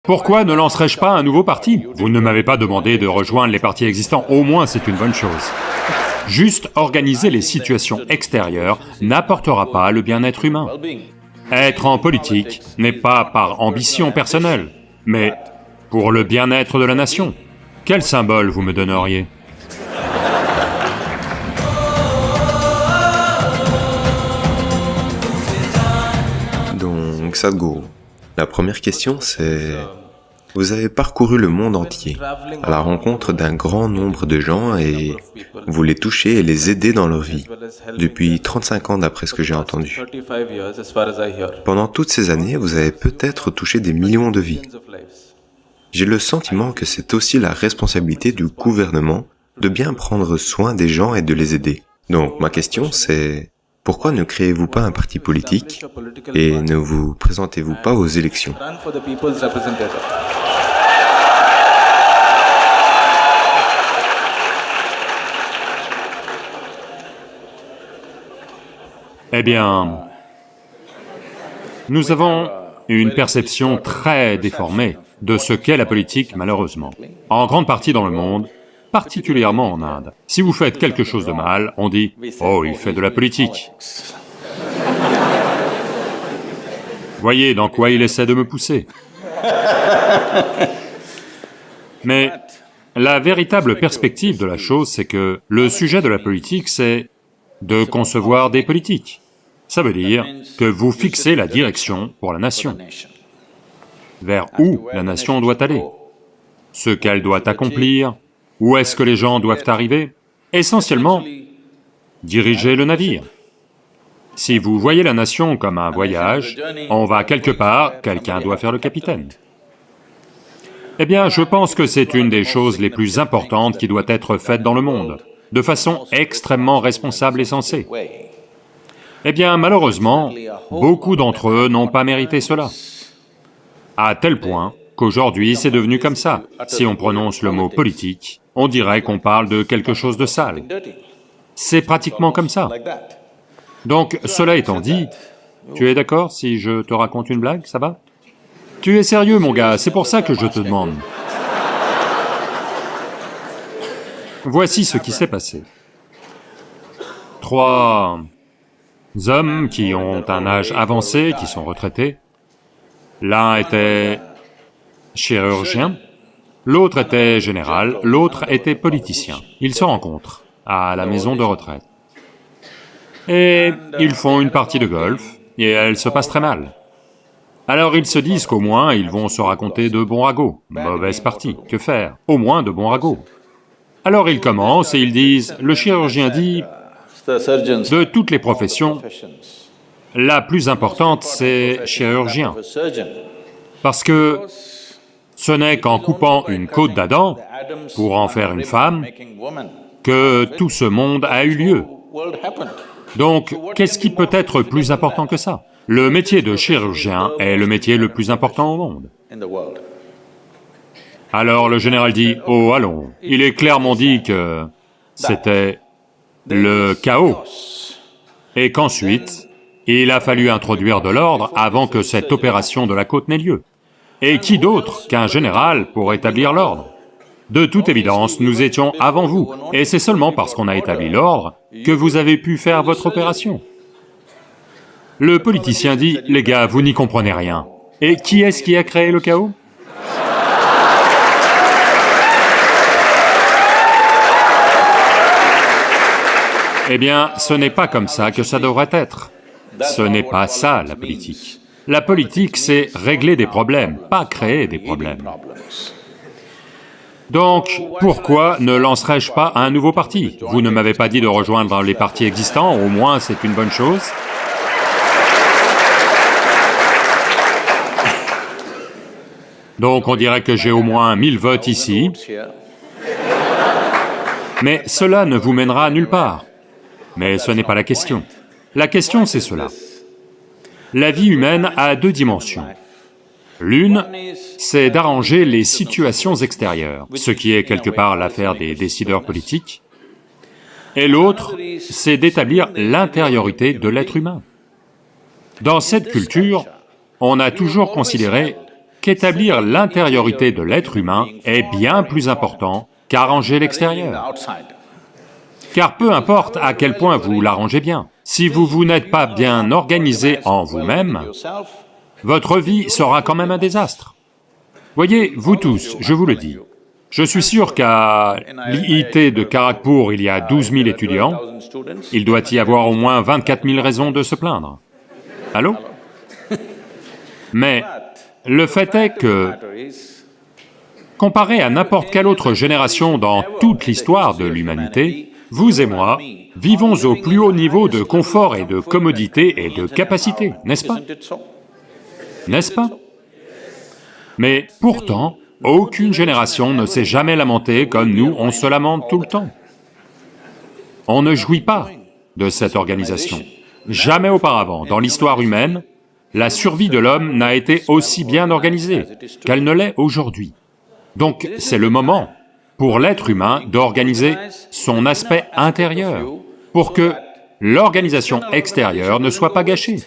Pourquoi ne lancerais-je pas un nouveau parti? Vous ne m'avez pas demandé de rejoindre les partis existants, au moins c'est une bonne chose. Juste organiser les situations extérieures n'apportera pas le bien-être humain. Être en politique n'est pas par ambition personnelle, mais pour le bien-être de la nation. Quel symbole vous me donneriez? Donc Sadhguru, la première question c'est... Vous avez parcouru le monde entier, à la rencontre d'un grand nombre de gens et vous les touchez et les aidez dans leur vie, depuis 35 ans d'après ce que j'ai entendu. Pendant toutes ces années, vous avez peut-être touché des millions de vies. J'ai le sentiment que c'est aussi la responsabilité du gouvernement de bien prendre soin des gens et de les aider. Donc ma question c'est, pourquoi ne créez-vous pas un parti politique et ne vous présentez-vous pas aux élections? Eh bien, nous avons une perception très déformée de ce qu'est la politique, malheureusement. En grande partie dans le monde, particulièrement en Inde. Si vous faites quelque chose de mal, on dit « Oh, il fait de la politique ». Voyez dans quoi il essaie de me pousser. Mais la véritable perspective de la chose, c'est que le sujet de la politique, c'est de concevoir des politiques. Ça veut dire que vous fixez la direction pour la nation, vers où la nation doit aller, ce qu'elle doit accomplir, où est-ce que les gens doivent arriver. Essentiellement, diriger le navire. Si vous voyez la nation comme un voyage, on va quelque part, quelqu'un doit faire le capitaine. Eh bien, je pense que c'est une des choses les plus importantes qui doit être faite dans le monde, de façon extrêmement responsable et sensée. Eh bien, malheureusement, beaucoup d'entre eux n'ont pas mérité cela, à tel point qu'aujourd'hui c'est devenu comme ça. Si on prononce le mot politique, on dirait qu'on parle de quelque chose de sale. C'est pratiquement comme ça. Donc, cela étant dit, tu es d'accord si je te raconte une blague, ça va? Tu es sérieux mon gars, c'est pour ça que je te demande. Voici ce qui s'est passé. 3 hommes qui ont un âge avancé, qui sont retraités. L'un était chirurgien, l'autre était général, l'autre était politicien. Ils se rencontrent à la maison de retraite. Et ils font une partie de golf, et elle se passe très mal. Alors ils se disent qu'au moins ils vont se raconter de bons ragots. Mauvaise partie, que faire? Au moins de bons ragots. Alors ils commencent et ils disent, le chirurgien dit, de toutes les professions, la plus importante c'est chirurgien. Parce que ce n'est qu'en coupant une côte d'Adam pour en faire une femme que tout ce monde a eu lieu. Donc, qu'est-ce qui peut être plus important que ça? Le métier de chirurgien est le métier le plus important au monde. Alors le général dit, « Oh, allons, il est clairement dit que c'était le chaos, et qu'ensuite, il a fallu introduire de l'ordre avant que cette opération de la côte n'ait lieu. Et qui d'autre qu'un général pour établir l'ordre? De toute évidence, nous étions avant vous, et c'est seulement parce qu'on a établi l'ordre que vous avez pu faire votre opération. » Le politicien dit, « Les gars, vous n'y comprenez rien. Et qui est-ce qui a créé le chaos? » Eh bien, ce n'est pas comme ça que ça devrait être. Ce n'est pas ça, la politique. La politique, c'est régler des problèmes, pas créer des problèmes. Donc, pourquoi ne lancerais-je pas un nouveau parti? Vous ne m'avez pas dit de rejoindre les partis existants, au moins c'est une bonne chose. Donc on dirait que j'ai au moins 1000 votes ici. Mais cela ne vous mènera nulle part. Mais ce n'est pas la question. La question c'est cela. La vie humaine a 2 dimensions. L'une, c'est d'arranger les situations extérieures, ce qui est quelque part l'affaire des décideurs politiques. Et l'autre, c'est d'établir l'intériorité de l'être humain. Dans cette culture, on a toujours considéré qu'établir l'intériorité de l'être humain est bien plus important qu'arranger l'extérieur. Car peu importe à quel point vous l'arrangez bien, si vous n'êtes pas bien organisé en vous-même, votre vie sera quand même un désastre. Voyez, vous tous, je vous le dis, je suis sûr qu'à l'IIT de Kharagpur, il y a 12 000 étudiants, il doit y avoir au moins 24 000 raisons de se plaindre. Allô? Mais le fait est que, comparé à n'importe quelle autre génération dans toute l'histoire de l'humanité, vous et moi vivons au plus haut niveau de confort et de commodité et de capacité, n'est-ce pas? N'est-ce pas? Mais pourtant, aucune génération ne s'est jamais lamentée comme nous, on se lamente tout le temps. On ne jouit pas de cette organisation. Jamais auparavant, dans l'histoire humaine, la survie de l'homme n'a été aussi bien organisée qu'elle ne l'est aujourd'hui. Donc c'est le moment pour l'être humain d'organiser son aspect intérieur, pour que l'organisation extérieure ne soit pas gâchée.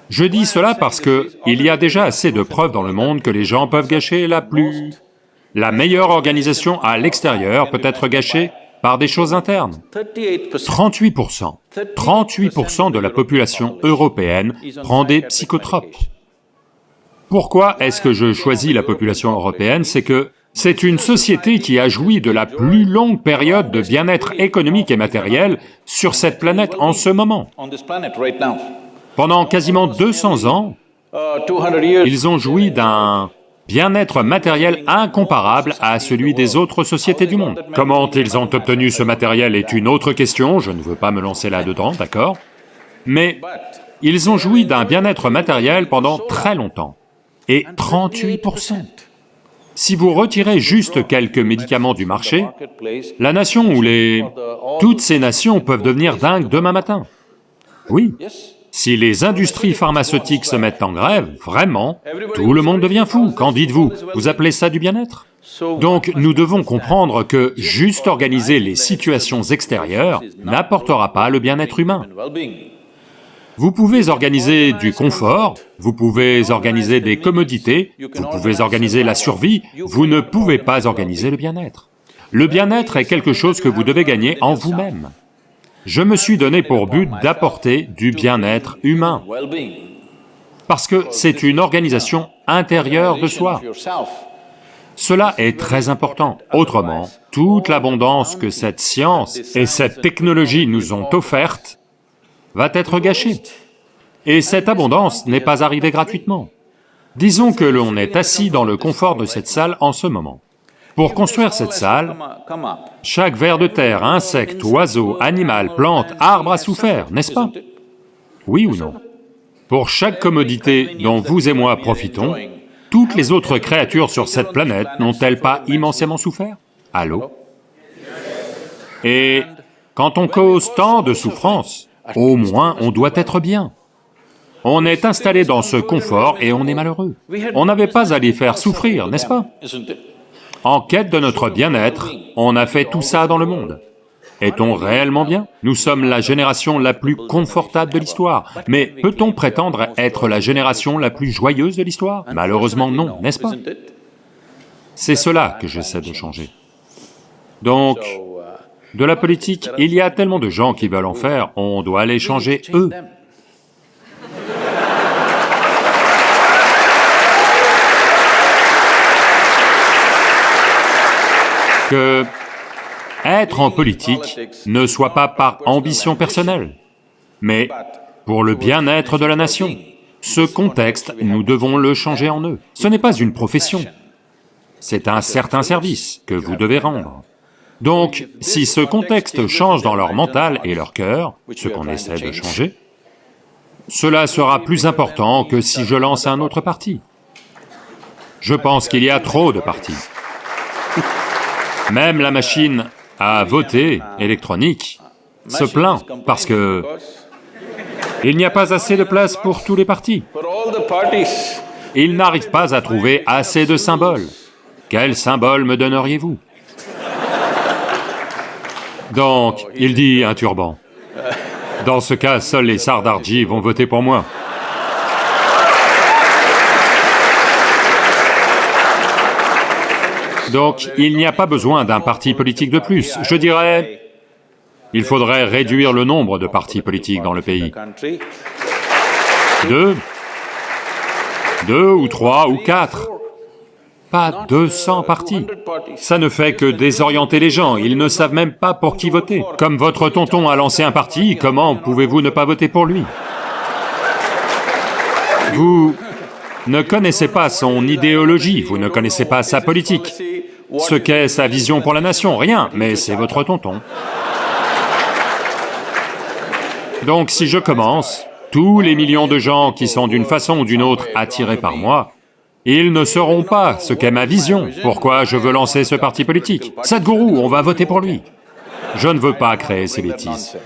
Je dis cela parce que il y a déjà assez de preuves dans le monde que les gens peuvent gâcher la meilleure organisation à l'extérieur peut être gâchée par des choses internes. 38%, 38% de la population européenne prend des psychotropes. Pourquoi est-ce que je choisis la population européenne? C'est que c'est une société qui a joui de la plus longue période de bien-être économique et matériel sur cette planète en ce moment. Pendant quasiment 200 ans, ils ont joui d'un bien-être matériel incomparable à celui des autres sociétés du monde. Comment ils ont obtenu ce matériel est une autre question, je ne veux pas me lancer là-dedans, d'accord? Mais ils ont joui d'un bien-être matériel pendant très longtemps, et 38%. Si vous retirez juste quelques médicaments du marché, la nation ou toutes ces nations peuvent devenir dingues demain matin. Oui. Si les industries pharmaceutiques se mettent en grève, vraiment, tout le monde devient fou. Qu'en dites-vous? Vous appelez ça du bien-être? Donc nous devons comprendre que juste organiser les situations extérieures n'apportera pas le bien-être humain. Vous pouvez organiser du confort, vous pouvez organiser des commodités, vous pouvez organiser la survie, vous ne pouvez pas organiser le bien-être. Le bien-être est quelque chose que vous devez gagner en vous-même. Je me suis donné pour but d'apporter du bien-être humain, parce que c'est une organisation intérieure de soi. Cela est très important, autrement, toute l'abondance que cette science et cette technologie nous ont offerte va être gâchée. Et cette abondance n'est pas arrivée gratuitement. Disons que l'on est assis dans le confort de cette salle en ce moment. Pour construire cette salle, chaque ver de terre, insecte, oiseau, animal, plante, arbre a souffert, n'est-ce pas? Oui ou non? Pour chaque commodité dont vous et moi profitons, toutes les autres créatures sur cette planète n'ont-elles pas immensément souffert? Allô? Et quand on cause tant de souffrance, au moins on doit être bien. On est installé dans ce confort et on est malheureux. On n'avait pas à les faire souffrir, n'est-ce pas? En quête de notre bien-être, on a fait tout ça dans le monde. Est-on réellement bien? Nous sommes la génération la plus confortable de l'histoire, mais peut-on prétendre être la génération la plus joyeuse de l'histoire? Malheureusement non, n'est-ce pas? C'est cela que j'essaie de changer. Donc, de la politique, il y a tellement de gens qui veulent en faire, on doit les changer eux. Que être en politique ne soit pas par ambition personnelle, mais pour le bien-être de la nation. Ce contexte, nous devons le changer en eux. Ce n'est pas une profession, c'est un certain service que vous devez rendre. Donc, si ce contexte change dans leur mental et leur cœur, ce qu'on essaie de changer, cela sera plus important que si je lance un autre parti. Je pense qu'il y a trop de partis. Même la machine à voter électronique se plaint parce que il n'y a pas assez de place pour tous les partis. Ils n'arrivent pas à trouver assez de symboles. Quel symbole me donneriez-vous? Donc, il dit un turban. Dans ce cas, seuls les Sardarji vont voter pour moi. Donc, il n'y a pas besoin d'un parti politique de plus. Je dirais, il faudrait réduire le nombre de partis politiques dans le pays. 2 ou 3 ou 4. Pas 200 partis. Ça ne fait que désorienter les gens, ils ne savent même pas pour qui voter. Comme votre tonton a lancé un parti, comment pouvez-vous ne pas voter pour lui? Vous ne connaissez pas son idéologie, vous ne connaissez pas sa politique, ce qu'est sa vision pour la nation, rien, mais c'est votre tonton. Donc si je commence, tous les millions de gens qui sont d'une façon ou d'une autre attirés par moi, ils ne sauront pas ce qu'est ma vision, pourquoi je veux lancer ce parti politique. Sadhguru, on va voter pour lui. Je ne veux pas créer ces bêtises.